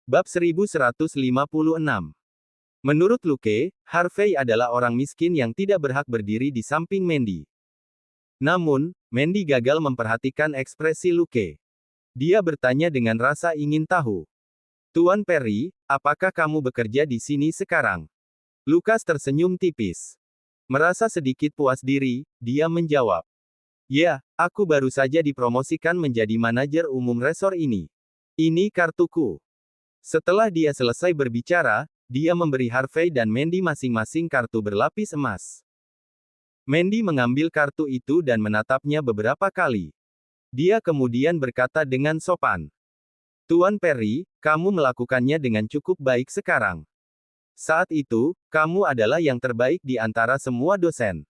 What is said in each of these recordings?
Bab 1156. Menurut Luke, Harvey adalah orang miskin yang tidak berhak berdiri di samping Mandy. Namun, Mandy gagal memperhatikan ekspresi Luke. Dia bertanya dengan rasa ingin tahu. Tuan Perry, apakah kamu bekerja di sini sekarang? Lukas tersenyum tipis. Merasa sedikit puas diri, dia menjawab. Ya, aku baru saja dipromosikan menjadi manajer umum resor ini. Ini kartuku. Setelah dia selesai berbicara, dia memberi Harvey dan Mandy masing-masing kartu berlapis emas. Mandy mengambil kartu itu dan menatapnya beberapa kali. Dia kemudian berkata dengan sopan. Tuan Perry, kamu melakukannya dengan cukup baik sekarang. Saat itu, kamu adalah yang terbaik di antara semua dosen.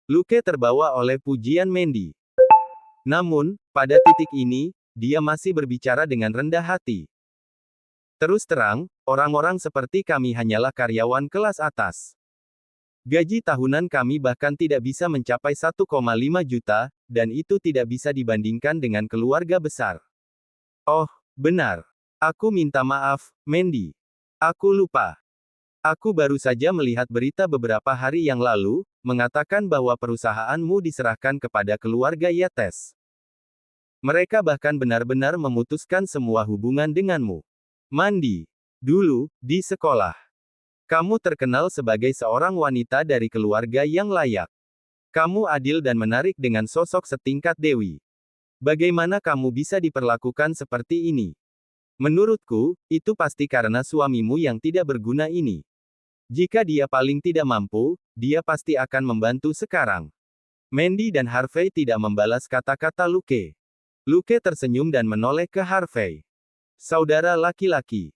Luke terbawa oleh pujian Mandy. Namun, pada titik ini, dia masih berbicara dengan rendah hati. Terus terang, orang-orang seperti kami hanyalah karyawan kelas atas. Gaji tahunan kami bahkan tidak bisa mencapai 1,5 juta, dan itu tidak bisa dibandingkan dengan keluarga besar. Oh, benar. Aku minta maaf, Mandy. Aku lupa. Aku baru saja melihat berita beberapa hari yang lalu, mengatakan bahwa perusahaanmu diserahkan kepada keluarga Yates. Mereka bahkan benar-benar memutuskan semua hubungan denganmu. Mandy. Dulu, di sekolah. Kamu terkenal sebagai seorang wanita dari keluarga yang layak. Kamu adil dan menarik dengan sosok setingkat dewi. Bagaimana kamu bisa diperlakukan seperti ini? Menurutku, itu pasti karena suamimu yang tidak berguna ini. Jika dia paling tidak mampu, dia pasti akan membantu sekarang. Mandy dan Harvey tidak membalas kata-kata Luke. Luke tersenyum dan menoleh ke Harvey. Saudara laki-laki.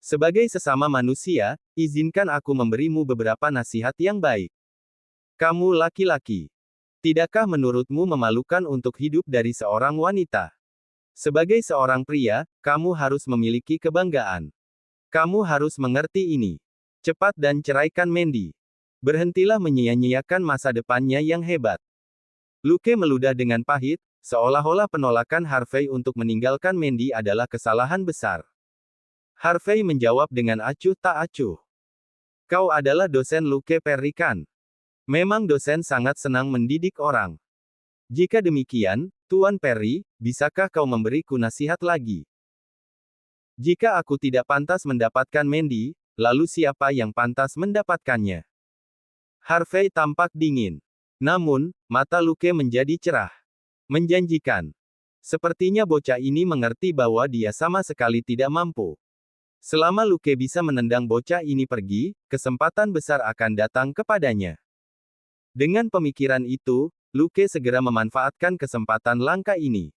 Sebagai sesama manusia, izinkan aku memberimu beberapa nasihat yang baik. Kamu laki-laki. Tidakkah menurutmu memalukan untuk hidup dari seorang wanita? Sebagai seorang pria, kamu harus memiliki kebanggaan. Kamu harus mengerti ini. Cepat dan ceraikan Mandy. Berhentilah menyia-nyiakan masa depannya yang hebat. Luke meludah dengan pahit, seolah-olah penolakan Harvey untuk meninggalkan Mandy adalah kesalahan besar. Harvey menjawab dengan acuh tak acuh. Kau adalah dosen Luke Perry kan? Memang dosen sangat senang mendidik orang. Jika demikian, Tuan Perry, bisakah kau memberiku nasihat lagi? Jika aku tidak pantas mendapatkan Mandy, lalu siapa yang pantas mendapatkannya? Harvey tampak dingin. Namun, mata Luke menjadi cerah. Menjanjikan. Sepertinya bocah ini mengerti bahwa dia sama sekali tidak mampu. Selama Luke bisa menendang bocah ini pergi, kesempatan besar akan datang kepadanya. Dengan pemikiran itu, Luke segera memanfaatkan kesempatan langka ini.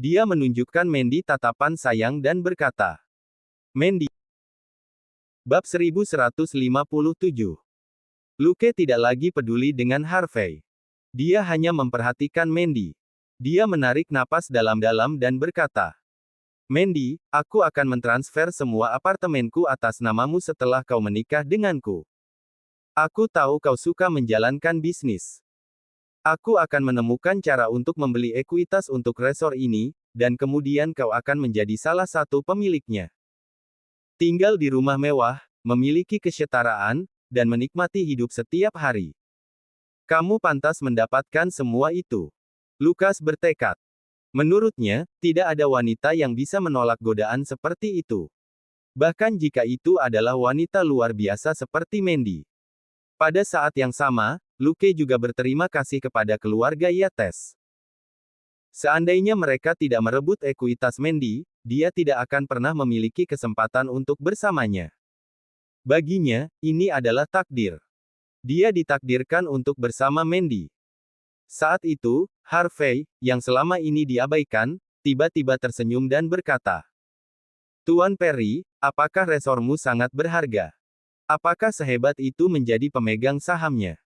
Dia menunjukkan Mandy tatapan sayang dan berkata, Mandy. Bab 1157. Luke tidak lagi peduli dengan Harvey. Dia hanya memperhatikan Mandy. Dia menarik napas dalam-dalam dan berkata, Mandy, aku akan mentransfer semua apartemenku atas namamu setelah kau menikah denganku. Aku tahu kau suka menjalankan bisnis. Aku akan menemukan cara untuk membeli ekuitas untuk resor ini, dan kemudian kau akan menjadi salah satu pemiliknya. Tinggal di rumah mewah, memiliki kesetaraan, dan menikmati hidup setiap hari. Kamu pantas mendapatkan semua itu. Lukas bertekad. Menurutnya, tidak ada wanita yang bisa menolak godaan seperti itu. Bahkan jika itu adalah wanita luar biasa seperti Mandy. Pada saat yang sama, Luke juga berterima kasih kepada keluarga Yates. Seandainya mereka tidak merebut ekuitas Mandy, dia tidak akan pernah memiliki kesempatan untuk bersamanya. Baginya, ini adalah takdir. Dia ditakdirkan untuk bersama Mandy. Saat itu, Harvey, yang selama ini diabaikan, tiba-tiba tersenyum dan berkata, Tuan Perry, apakah resormu sangat berharga? Apakah sehebat itu menjadi pemegang sahamnya?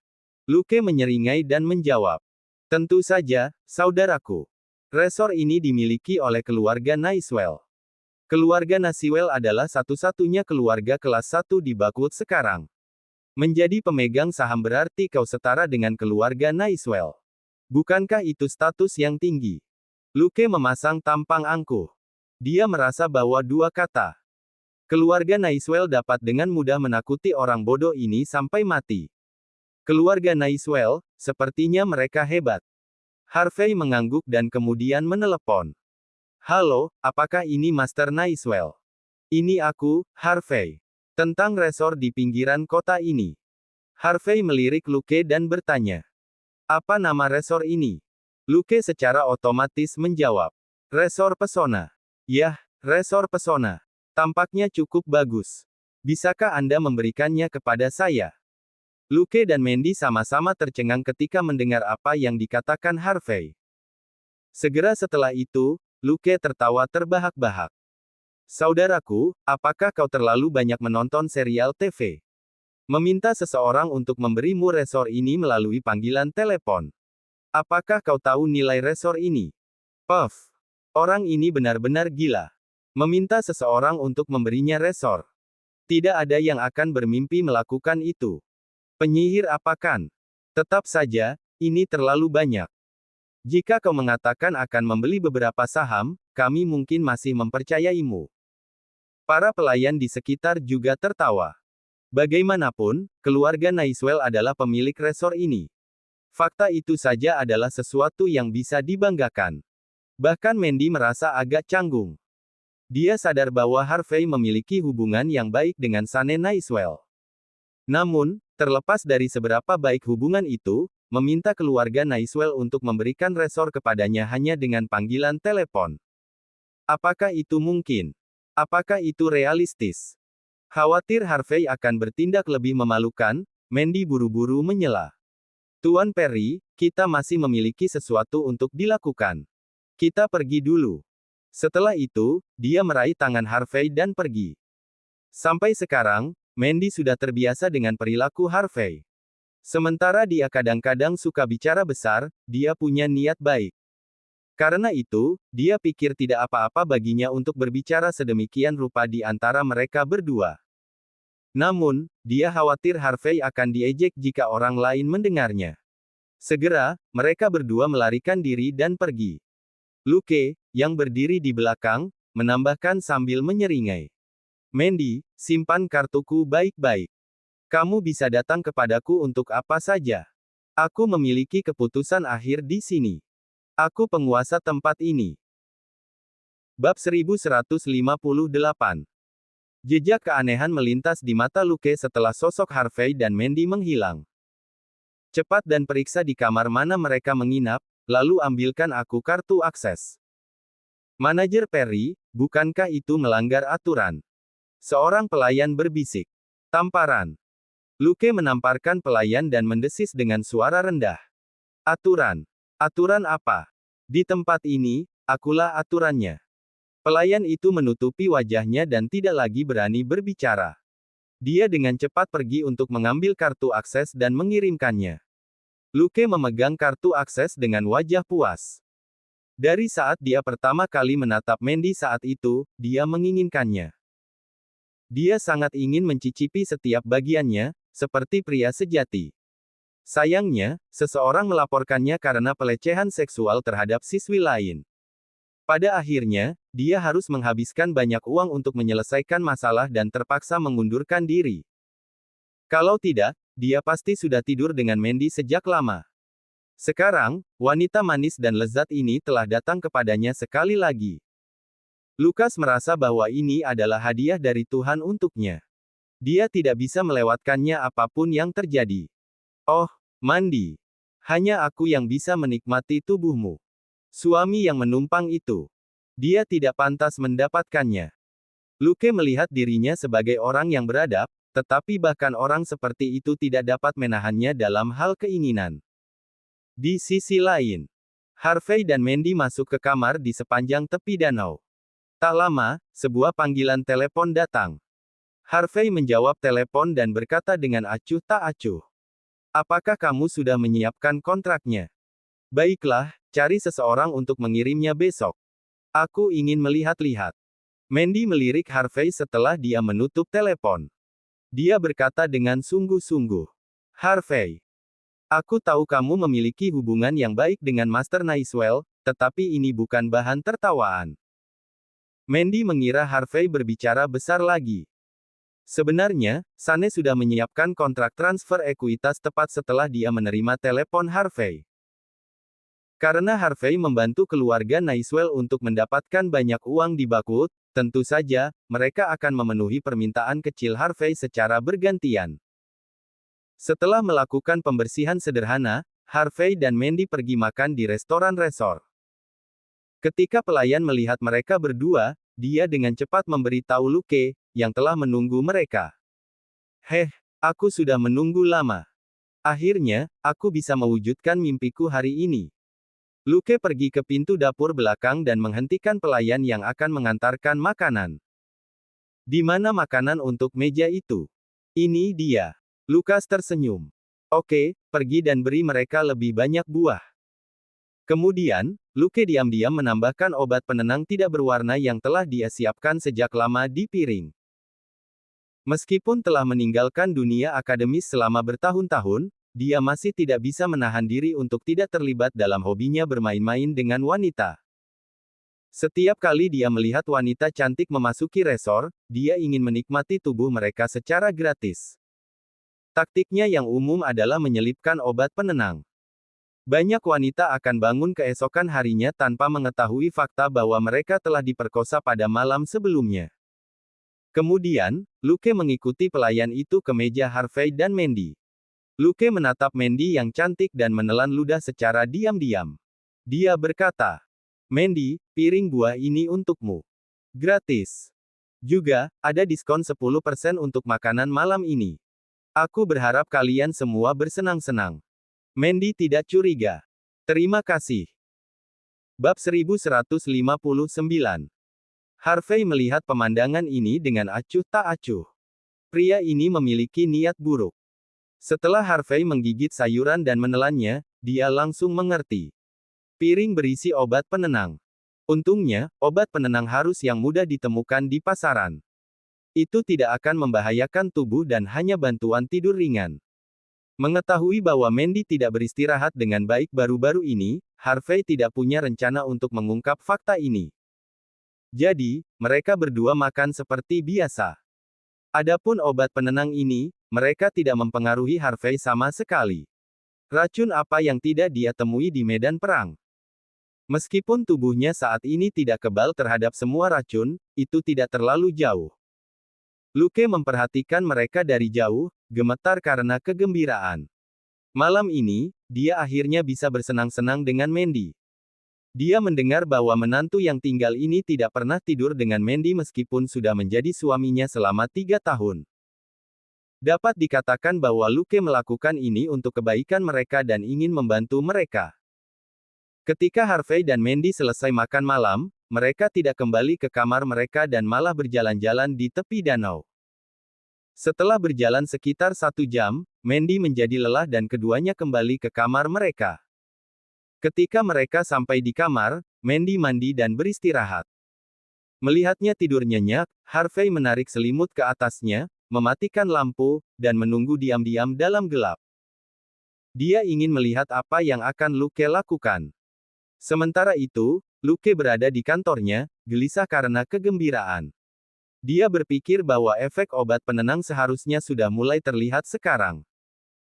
Luke menyeringai dan menjawab, tentu saja, saudaraku. Resor ini dimiliki oleh keluarga Nicewell. Keluarga Nicewell adalah satu-satunya keluarga kelas 1 di Buckwood sekarang. Menjadi pemegang saham berarti kau setara dengan keluarga Nicewell. Bukankah itu status yang tinggi? Luke memasang tampang angkuh. Dia merasa bahwa dua kata Keluarga Naiswell dapat dengan mudah menakuti orang bodoh ini sampai mati. Keluarga Naiswell, sepertinya mereka hebat. Harvey mengangguk dan kemudian menelepon. Halo, apakah ini Master Naiswell? Ini aku, Harvey. Tentang resor di pinggiran kota ini. Harvey melirik Luke dan bertanya. Apa nama resor ini? Luke secara otomatis menjawab. Resor Pesona. Yah, Resor Pesona. Tampaknya cukup bagus. Bisakah Anda memberikannya kepada saya? Luke dan Mandy sama-sama tercengang ketika mendengar apa yang dikatakan Harvey. Segera setelah itu, Luke tertawa terbahak-bahak. Saudaraku, apakah kau terlalu banyak menonton serial TV? Meminta seseorang untuk memberimu resor ini melalui panggilan telepon. Apakah kau tahu nilai resor ini? Puff. Orang ini benar-benar gila. Meminta seseorang untuk memberinya resor. Tidak ada yang akan bermimpi melakukan itu. Penyihir apa kan? Tetap saja, ini terlalu banyak. Jika kau mengatakan akan membeli beberapa saham, kami mungkin masih mempercayaimu. Para pelayan di sekitar juga tertawa. Bagaimanapun, keluarga Naiswell adalah pemilik resor ini. Fakta itu saja adalah sesuatu yang bisa dibanggakan. Bahkan Mandy merasa agak canggung. Dia sadar bahwa Harvey memiliki hubungan yang baik dengan Sane Naiswell. Namun, terlepas dari seberapa baik hubungan itu, meminta keluarga Naiswell untuk memberikan resor kepadanya hanya dengan panggilan telepon. Apakah itu mungkin? Apakah itu realistis? Khawatir Harvey akan bertindak lebih memalukan, Mandy buru-buru menyela. Tuan Perry, kita masih memiliki sesuatu untuk dilakukan. Kita pergi dulu. Setelah itu, dia meraih tangan Harvey dan pergi. Sampai sekarang, Mandy sudah terbiasa dengan perilaku Harvey. Sementara dia kadang-kadang suka bicara besar, dia punya niat baik. Karena itu, dia pikir tidak apa-apa baginya untuk berbicara sedemikian rupa di antara mereka berdua. Namun, dia khawatir Harvey akan diejek jika orang lain mendengarnya. Segera, mereka berdua melarikan diri dan pergi. Luke, yang berdiri di belakang, menambahkan sambil menyeringai. Mandy, simpan kartuku baik-baik. Kamu bisa datang kepadaku untuk apa saja. Aku memiliki keputusan akhir di sini. Aku penguasa tempat ini. Bab 1158. Jejak keanehan melintas di mata Luke setelah sosok Harvey dan Mandy menghilang. Cepat dan periksa di kamar mana mereka menginap, lalu ambilkan aku kartu akses. Manajer Perry, bukankah itu melanggar aturan? Seorang pelayan berbisik. Tamparan. Luke menamparkan pelayan dan mendesis dengan suara rendah. Aturan. Aturan apa? Di tempat ini, akulah aturannya. Pelayan itu menutupi wajahnya dan tidak lagi berani berbicara. Dia dengan cepat pergi untuk mengambil kartu akses dan mengirimkannya. Luke memegang kartu akses dengan wajah puas. Dari saat dia pertama kali menatap Mandy saat itu, dia menginginkannya. Dia sangat ingin mencicipi setiap bagiannya, seperti pria sejati. Sayangnya, seseorang melaporkannya karena pelecehan seksual terhadap siswi lain. Pada akhirnya, dia harus menghabiskan banyak uang untuk menyelesaikan masalah dan terpaksa mengundurkan diri. Kalau tidak, dia pasti sudah tidur dengan Mandy sejak lama. Sekarang, wanita manis dan lezat ini telah datang kepadanya sekali lagi. Lukas merasa bahwa ini adalah hadiah dari Tuhan untuknya. Dia tidak bisa melewatkannya apapun yang terjadi. Oh, Mandy. Hanya aku yang bisa menikmati tubuhmu. Suami yang menumpang itu. Dia tidak pantas mendapatkannya. Luke melihat dirinya sebagai orang yang beradab, tetapi bahkan orang seperti itu tidak dapat menahannya dalam hal keinginan. Di sisi lain, Harvey dan Mandy masuk ke kamar di sepanjang tepi danau. Tak lama, sebuah panggilan telepon datang. Harvey menjawab telepon dan berkata dengan acuh tak acuh. Apakah kamu sudah menyiapkan kontraknya? Baiklah, cari seseorang untuk mengirimnya besok. Aku ingin melihat-lihat. Mandy melirik Harvey setelah dia menutup telepon. Dia berkata dengan sungguh-sungguh. Harvey. Aku tahu kamu memiliki hubungan yang baik dengan Master Naiswell, tetapi ini bukan bahan tertawaan. Mandy mengira Harvey berbicara besar lagi. Sebenarnya, Sane sudah menyiapkan kontrak transfer ekuitas tepat setelah dia menerima telepon Harvey. Karena Harvey membantu keluarga Naiswell untuk mendapatkan banyak uang di Bakut, tentu saja, mereka akan memenuhi permintaan kecil Harvey secara bergantian. Setelah melakukan pembersihan sederhana, Harvey dan Mandy pergi makan di restoran resort. Ketika pelayan melihat mereka berdua, dia dengan cepat memberitahu Luke, yang telah menunggu mereka. Heh, aku sudah menunggu lama. Akhirnya, aku bisa mewujudkan mimpiku hari ini. Luke pergi ke pintu dapur belakang dan menghentikan pelayan yang akan mengantarkan makanan. Di mana makanan untuk meja itu? Ini dia. Lukas tersenyum. Oke, pergi dan beri mereka lebih banyak buah. Kemudian, Luke diam-diam menambahkan obat penenang tidak berwarna yang telah dia siapkan sejak lama di piring. Meskipun telah meninggalkan dunia akademis selama bertahun-tahun, dia masih tidak bisa menahan diri untuk tidak terlibat dalam hobinya bermain-main dengan wanita. Setiap kali dia melihat wanita cantik memasuki resor, dia ingin menikmati tubuh mereka secara gratis. Taktiknya yang umum adalah menyelipkan obat penenang. Banyak wanita akan bangun keesokan harinya tanpa mengetahui fakta bahwa mereka telah diperkosa pada malam sebelumnya. Kemudian, Luke mengikuti pelayan itu ke meja Harvey dan Mandy. Luke menatap Mandy yang cantik dan menelan ludah secara diam-diam. Dia berkata, Mandy, piring buah ini untukmu. Gratis. Juga, ada diskon 10% untuk makanan malam ini. Aku berharap kalian semua bersenang-senang. Mandy tidak curiga. Terima kasih. Bab 1159. Harvey melihat pemandangan ini dengan acuh tak acuh. Pria ini memiliki niat buruk. Setelah Harvey menggigit sayuran dan menelannya, dia langsung mengerti. Piring berisi obat penenang. Untungnya, obat penenang harus yang mudah ditemukan di pasaran. Itu tidak akan membahayakan tubuh dan hanya bantuan tidur ringan. Mengetahui bahwa Mandy tidak beristirahat dengan baik baru-baru ini, Harvey tidak punya rencana untuk mengungkap fakta ini. Jadi, mereka berdua makan seperti biasa. Adapun obat penenang ini, mereka tidak mempengaruhi Harvey sama sekali. Racun apa yang tidak dia temui di medan perang? Meskipun tubuhnya saat ini tidak kebal terhadap semua racun, itu tidak terlalu jauh. Luke memperhatikan mereka dari jauh, gemetar karena kegembiraan. Malam ini, dia akhirnya bisa bersenang-senang dengan Mandy. Dia mendengar bahwa menantu yang tinggal ini tidak pernah tidur dengan Mandy meskipun sudah menjadi suaminya selama 3 tahun. Dapat dikatakan bahwa Luke melakukan ini untuk kebaikan mereka dan ingin membantu mereka. Ketika Harvey dan Mandy selesai makan malam, mereka tidak kembali ke kamar mereka dan malah berjalan-jalan di tepi danau. Setelah berjalan sekitar 1 jam, Mandy menjadi lelah dan keduanya kembali ke kamar mereka. Ketika mereka sampai di kamar, Mandy mandi dan beristirahat. Melihatnya tidur nyenyak, Harvey menarik selimut ke atasnya, mematikan lampu, dan menunggu diam-diam dalam gelap. Dia ingin melihat apa yang akan Luke lakukan. Sementara itu, Luke berada di kantornya, gelisah karena kegembiraan. Dia berpikir bahwa efek obat penenang seharusnya sudah mulai terlihat sekarang.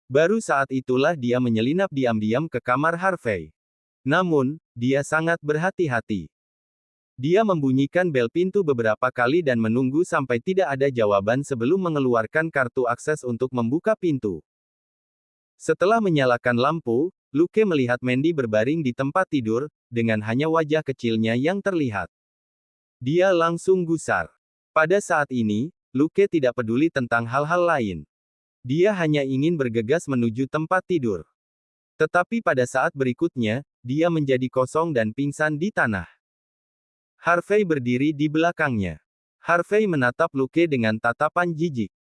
Baru saat itulah dia menyelinap diam-diam ke kamar Harvey. Namun, dia sangat berhati-hati. Dia membunyikan bel pintu beberapa kali dan menunggu sampai tidak ada jawaban sebelum mengeluarkan kartu akses untuk membuka pintu. Setelah menyalakan lampu, Luke melihat Mandy berbaring di tempat tidur, dengan hanya wajah kecilnya yang terlihat. Dia langsung gusar. Pada saat ini, Luke tidak peduli tentang hal-hal lain. Dia hanya ingin bergegas menuju tempat tidur. Tetapi pada saat berikutnya, dia menjadi kosong dan pingsan di tanah. Harvey berdiri di belakangnya. Harvey menatap Luke dengan tatapan jijik.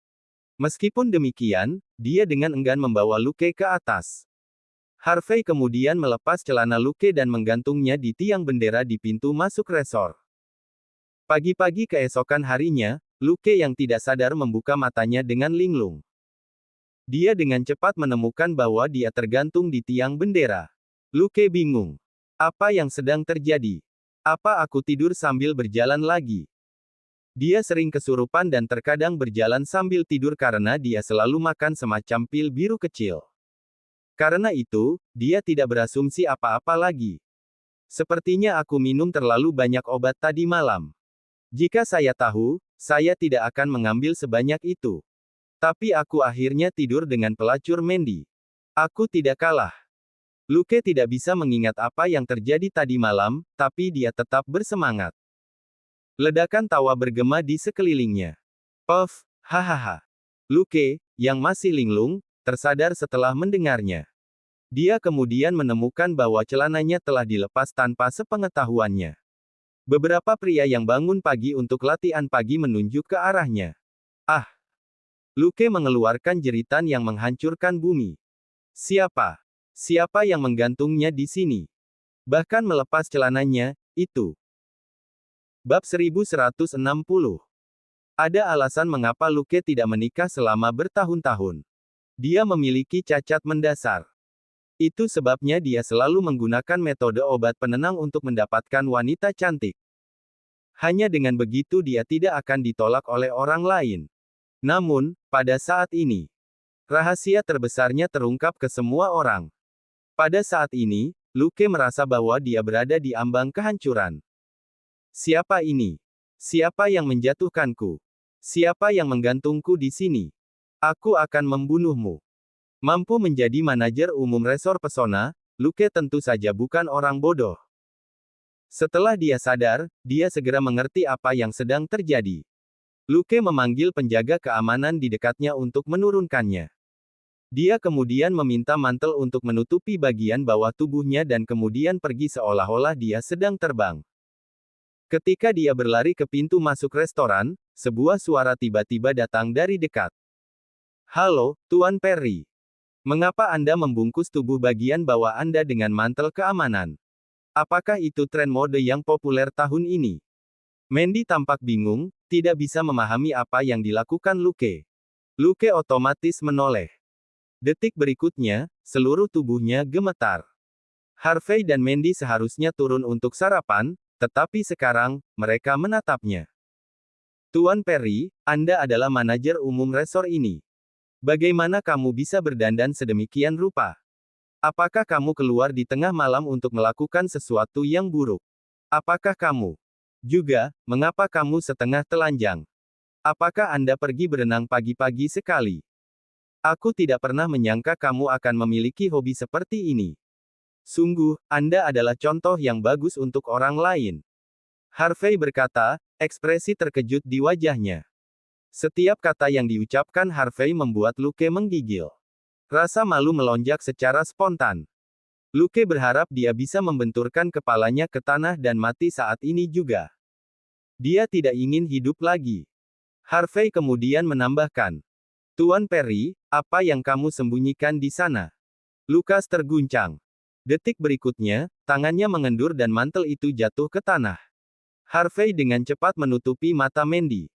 Meskipun demikian, dia dengan enggan membawa Luke ke atas. Harvey kemudian melepas celana Luke dan menggantungnya di tiang bendera di pintu masuk resor. Pagi-pagi keesokan harinya, Luke yang tidak sadar membuka matanya dengan linglung. Dia dengan cepat menemukan bahwa dia tergantung di tiang bendera. Luke bingung. Apa yang sedang terjadi? Apa aku tidur sambil berjalan lagi? Dia sering kesurupan dan terkadang berjalan sambil tidur karena dia selalu makan semacam pil biru kecil. Karena itu, dia tidak berasumsi apa-apa lagi. Sepertinya aku minum terlalu banyak obat tadi malam. Jika saya tahu, saya tidak akan mengambil sebanyak itu. Tapi aku akhirnya tidur dengan pelacur Mandy. Aku tidak kalah. Luke tidak bisa mengingat apa yang terjadi tadi malam, tapi dia tetap bersemangat. Ledakan tawa bergema di sekelilingnya. Puff, hahaha. Luke, yang masih linglung, tersadar setelah mendengarnya. Dia kemudian menemukan bahwa celananya telah dilepas tanpa sepengetahuannya. Beberapa pria yang bangun pagi untuk latihan pagi menunjuk ke arahnya. Ah! Luke mengeluarkan jeritan yang menghancurkan bumi. Siapa? Siapa yang menggantungnya di sini? Bahkan melepas celananya, itu. Bab 1160. Ada alasan mengapa Luke tidak menikah selama bertahun-tahun. Dia memiliki cacat mendasar. Itu sebabnya dia selalu menggunakan metode obat penenang untuk mendapatkan wanita cantik. Hanya dengan begitu dia tidak akan ditolak oleh orang lain. Namun, pada saat ini, rahasia terbesarnya terungkap ke semua orang. Pada saat ini, Luke merasa bahwa dia berada di ambang kehancuran. Siapa ini? Siapa yang menjatuhkanku? Siapa yang menggantungku di sini? Aku akan membunuhmu. Mampu menjadi manajer umum resor pesona, Luke tentu saja bukan orang bodoh. Setelah dia sadar, dia segera mengerti apa yang sedang terjadi. Luke memanggil penjaga keamanan di dekatnya untuk menurunkannya. Dia kemudian meminta mantel untuk menutupi bagian bawah tubuhnya dan kemudian pergi seolah-olah dia sedang terbang. Ketika dia berlari ke pintu masuk restoran, sebuah suara tiba-tiba datang dari dekat. Halo, Tuan Perry. Mengapa Anda membungkus tubuh bagian bawah Anda dengan mantel keamanan? Apakah itu tren mode yang populer tahun ini? Mandy tampak bingung, tidak bisa memahami apa yang dilakukan Luke. Luke otomatis menoleh. Detik berikutnya, seluruh tubuhnya gemetar. Harvey dan Mandy seharusnya turun untuk sarapan, tetapi sekarang, mereka menatapnya. Tuan Perry, Anda adalah manajer umum resor ini. Bagaimana kamu bisa berdandan sedemikian rupa? Apakah kamu keluar di tengah malam untuk melakukan sesuatu yang buruk? Apakah kamu juga, mengapa kamu setengah telanjang? Apakah Anda pergi berenang pagi-pagi sekali? Aku tidak pernah menyangka kamu akan memiliki hobi seperti ini. Sungguh, Anda adalah contoh yang bagus untuk orang lain. Harvey berkata, ekspresi terkejut di wajahnya. Setiap kata yang diucapkan Harvey membuat Luke menggigil. Rasa malu melonjak secara spontan. Luke berharap dia bisa membenturkan kepalanya ke tanah dan mati saat ini juga. Dia tidak ingin hidup lagi. Harvey kemudian menambahkan, Tuan Perry, apa yang kamu sembunyikan di sana? Lukas terguncang. Detik berikutnya, tangannya mengendur dan mantel itu jatuh ke tanah. Harvey dengan cepat menutupi mata Mandy.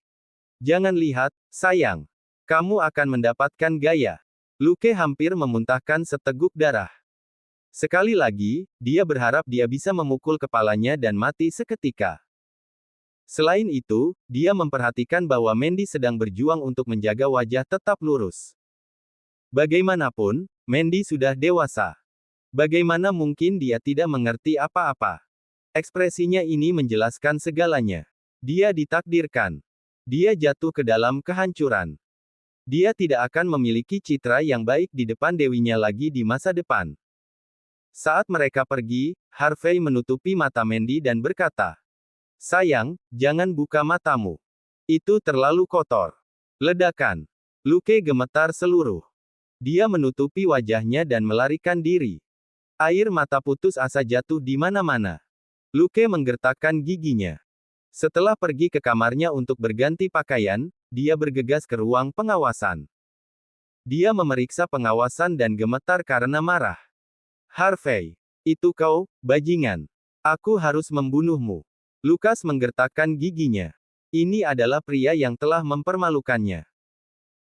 Jangan lihat, sayang. Kamu akan mendapatkan gaya. Luke hampir memuntahkan seteguk darah. Sekali lagi, dia berharap dia bisa memukul kepalanya dan mati seketika. Selain itu, dia memperhatikan bahwa Mandy sedang berjuang untuk menjaga wajah tetap lurus. Bagaimanapun, Mandy sudah dewasa. Bagaimana mungkin dia tidak mengerti apa-apa? Ekspresinya ini menjelaskan segalanya. Dia ditakdirkan. Dia jatuh ke dalam kehancuran. Dia tidak akan memiliki citra yang baik di depan dewinya lagi di masa depan. Saat mereka pergi, Harvey menutupi mata Mandy dan berkata, Sayang, jangan buka matamu. Itu terlalu kotor. Ledakan. Luke gemetar seluruh. Dia menutupi wajahnya dan melarikan diri. Air mata putus asa jatuh di mana-mana. Luke menggertakkan giginya. Setelah pergi ke kamarnya untuk berganti pakaian, dia bergegas ke ruang pengawasan. Dia memeriksa pengawasan dan gemetar karena marah. Harvey, itu kau, bajingan. Aku harus membunuhmu. Lukas menggertakkan giginya. Ini adalah pria yang telah mempermalukannya.